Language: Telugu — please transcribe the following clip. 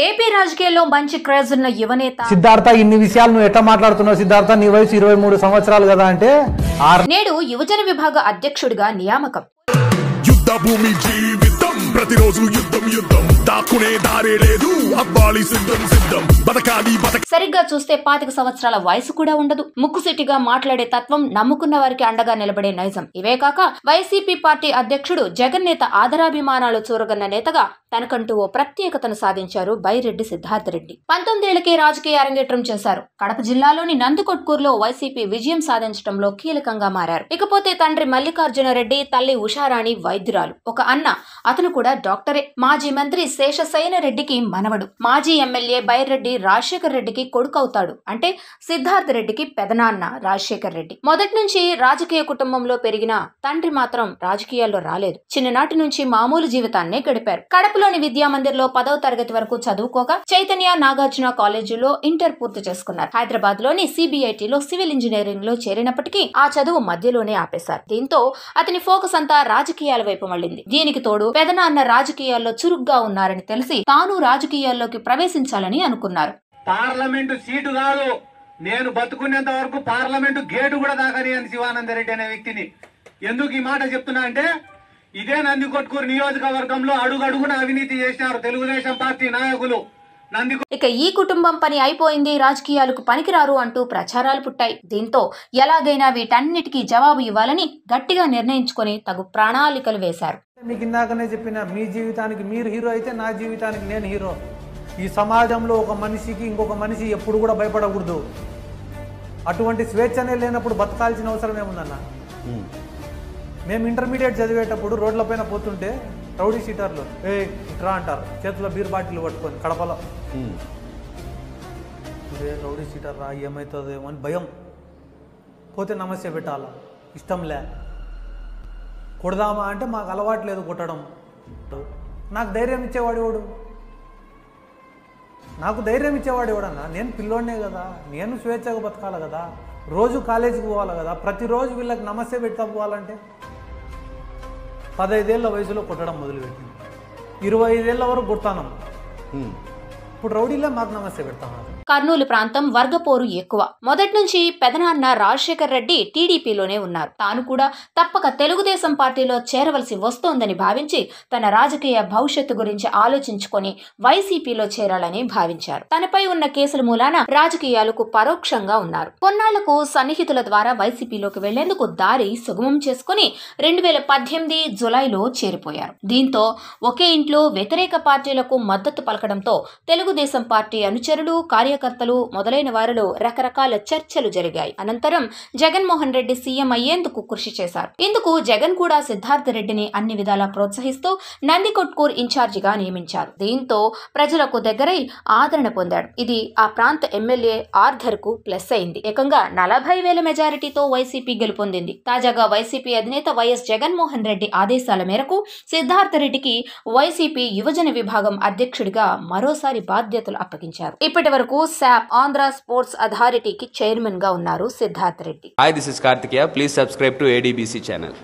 ఏపీ రాజకీయాల్లో మంచి క్రేజ్ ఉన్న యువనేత సిద్ధార్థ ఇన్ని విషయాలు నువ్వు ఎట్లా మాట్లాడుతున్నావు సిద్ధార్థ నీ వయసు 23 సంవత్సరాలు కదా అంటే నేడు యువజన విభాగ అధ్యక్షుడిగా నియామకం యుద్ధ భూమి జీవితం ప్రతిరోజు యుద్ధం యుద్ధం దాక్కునే దారే లేదు అవ్వాలి సిద్ధం సిద్ధం బతకాలి సరిగ్గా చూస్తే 25 సంవత్సరాల వయసు కూడా ఉండదు. ముక్కుసిటిగా మాట్లాడే తత్వం, నమ్ముకున్న వారికి అండగా నిలబడే నైజం. ఇవే కాక వైసీపీ పార్టీ అధ్యక్షుడు జగన్ నేత ఆదరాభిమానాలు చూరగన్న నేతగా తనకంటూ ఓ ప్రత్యేకతను సాధించారు బైరెడ్డి సిద్ధార్థ రెడ్డి. 19 ఏళ్లకే రాజకీయ అరంగేట్రం చేశారు. కడప జిల్లాలోని నందికొట్కూరులో వైసీపీ విజయం సాధించడంలో కీలకంగా మారారు. ఇకపోతే తండ్రి మల్లికార్జున రెడ్డి, తల్లి ఉషారాణి వైద్యురాలు. ఒక అన్న, అతను కూడా డాక్టరే. మాజీ మంత్రి శేషశయన రెడ్డికి మనవడు. మాజీ ఎమ్మెల్యే బైరెడ్డి రాజశేఖర్ రెడ్డికి కొడుకవుతాడు. అంటే సిద్ధార్థ రెడ్డికి పెదనాన్న రాజశేఖర్ రెడ్డి. మొదటి నుంచి రాజకీయ కుటుంబంలో పెరిగిన తండ్రి మాత్రం రాజకీయాల్లో రాలేదు. చిన్ననాటి నుంచి మామూలు జీవితాన్నే గడిపారు. కడపలోని విద్యామందిర్లో 10వ తరగతి వరకు చదువుకోగా చైతన్య నాగార్జున కాలేజీలో ఇంటర్ పూర్తి చేసుకున్నారు. హైదరాబాద్ లోని సిబిఐటిలో సివిల్ ఇంజనీరింగ్ లో చేరినప్పటికీ ఆ చదువు మధ్యలోనే ఆపేశారు. దీంతో అతని ఫోకస్ అంతా రాజకీయాల వైపు మళ్లింది. దీనికి తోడు పెదనాన్న రాజకీయాల్లో చురుగ్గా ఉన్నారని తెలిసి తాను రాజకీయాల్లోకి ప్రవేశించాలని అనుకున్నారు. పార్లమెంటు సీటు కాదు, నేను బతుకునేంత వరకు పార్లమెంటు గేటు కూడా దాకని శివానంద రెడ్డి అనే వ్యక్తిని. ఎందుకు ఈ మాట చెప్తున్నా అంటే, ఇదే నందికొట్కూరు నియోజకవర్గంలో అడుగడుగున అవినీతి చేసినారు తెలుగుదేశం పార్టీ నాయకులు. ఇక ఈ కుటుంబం పని అయిపోయింది, రాజకీయాలకు పనికిరారు అంటూ ప్రచారాలు పుట్టాయి. దీంతో ఎలాగైనా వీటన్నిటికీ జవాబు ఇవ్వాలని గట్టిగా నిర్ణయించుకొని తగు ప్రణాళికలు వేశారు. మీకు ఇందాకనే చెప్పిన, మీ జీవితానికి మీరు హీరో అయితే నా జీవితానికి నేను హీరో. ఈ సమాజంలో ఒక మనిషికి ఇంకొక మనిషి ఎప్పుడు కూడా భయపడకూడదు. అటువంటి స్వేచ్ఛనే లేనప్పుడు బతకాల్సిన అవసరం ఏముందన్న? మేము ఇంటర్మీడియట్ చదివేటప్పుడు రోడ్లపైన పోతుంటే రౌడీ షీటర్లు ఇట్రా అంటారు, చేతిలో బీర్ బాటిల్ పట్టుకొని కడపలో. రౌడీ షీటర్ రా, ఏమవుతుందేమో అని భయం. పోతే నమస్తే పెట్టాలా, ఇష్టంలే. కొడదామా అంటే మాకు అలవాటు లేదు కొట్టడం. నాకు ధైర్యం ఇచ్చేవాడు ఎవడు? నాకు ధైర్యం ఇచ్చేవాడు ఎవడన్నా? నేను పిల్లోనే కదా, నేను స్వేచ్ఛగా బతకాలి కదా, రోజు కాలేజీకి పోవాలి కదా. ప్రతిరోజు వీళ్ళకి నమస్తే పెడతా పోవాలంటే 15 ఏళ్ల వయసులో కొట్టడం మొదలుపెట్టింది. 25 ఏళ్ల వరకు కొడతాను. ఇప్పుడు రౌడీలో మాకు నమస్తే పెడతాను. కర్నూలు ప్రాంతం వర్గపోరు ఎక్కువ. మొదటి నుంచి పెదనాన్న రాజశేఖర్ రెడ్డి టీడీపీలోనే ఉన్నారు. తాను కూడా తప్పక తెలుగుదేశం పార్టీలో చేరవలసి వస్తోందని భావించి తన రాజకీయ భవిష్యత్తు గురించి ఆలోచించుకొని వైసీపీలో చేరాలని భావించారు. తనపై ఉన్న కేసుల మూలాన రాజకీయాలకు పరోక్షంగా ఉన్నారు. కొన్నాళ్లకు సన్నిహితుల ద్వారా వైసీపీలోకి వెళ్లేందుకు దారి సుగమం చేసుకుని 2018 జులైలో చేరిపోయారు. దీంతో ఒకే ఇంట్లో వ్యతిరేక పార్టీలకు మద్దతు పలకడంతో తెలుగుదేశం పార్టీ అనుచరులు, కార్యకర్తలు మొదలైన వారిలో రకరకాల చర్చలు జరిగాయి. అనంతరం జగన్మోహన్ రెడ్డి సీఎం అయ్యేందుకు కృషి చేశారు. ఇందుకు జగన్ కూడా సిద్ధార్థ రెడ్డిని అన్ని విధాలా ప్రోత్సహిస్తూ నందికొట్కూరు ఇన్ఛార్జిగా నియమించారు. దీంతో ప్రజలకు దగ్గరై ఆదరణ పొందాడు. ఇది ఆ ప్రాంత ఎమ్మెల్యే ఆర్థర్ కు ప్లస్ అయింది. ఏకంగా 40,000 మెజారిటీతో వైసీపీ గెలుపొందింది. తాజాగా వైసీపీ అధినేత వైఎస్ జగన్మోహన్ రెడ్డి ఆదేశాల మేరకు సిద్ధార్థ రెడ్డికి వైసీపీ యువజన విభాగం అధ్యక్షుడిగా మరోసారి బాధ్యతలు అప్పగించారు. ఇప్పటి వరకు SAP ఆంధ్ర స్పోర్ట్స్ అథారిటీకి చైర్మన్ గా ఉన్నారు Siddhartha Reddy. Hi, this is Karthikeya. Please subscribe to ADBC channel.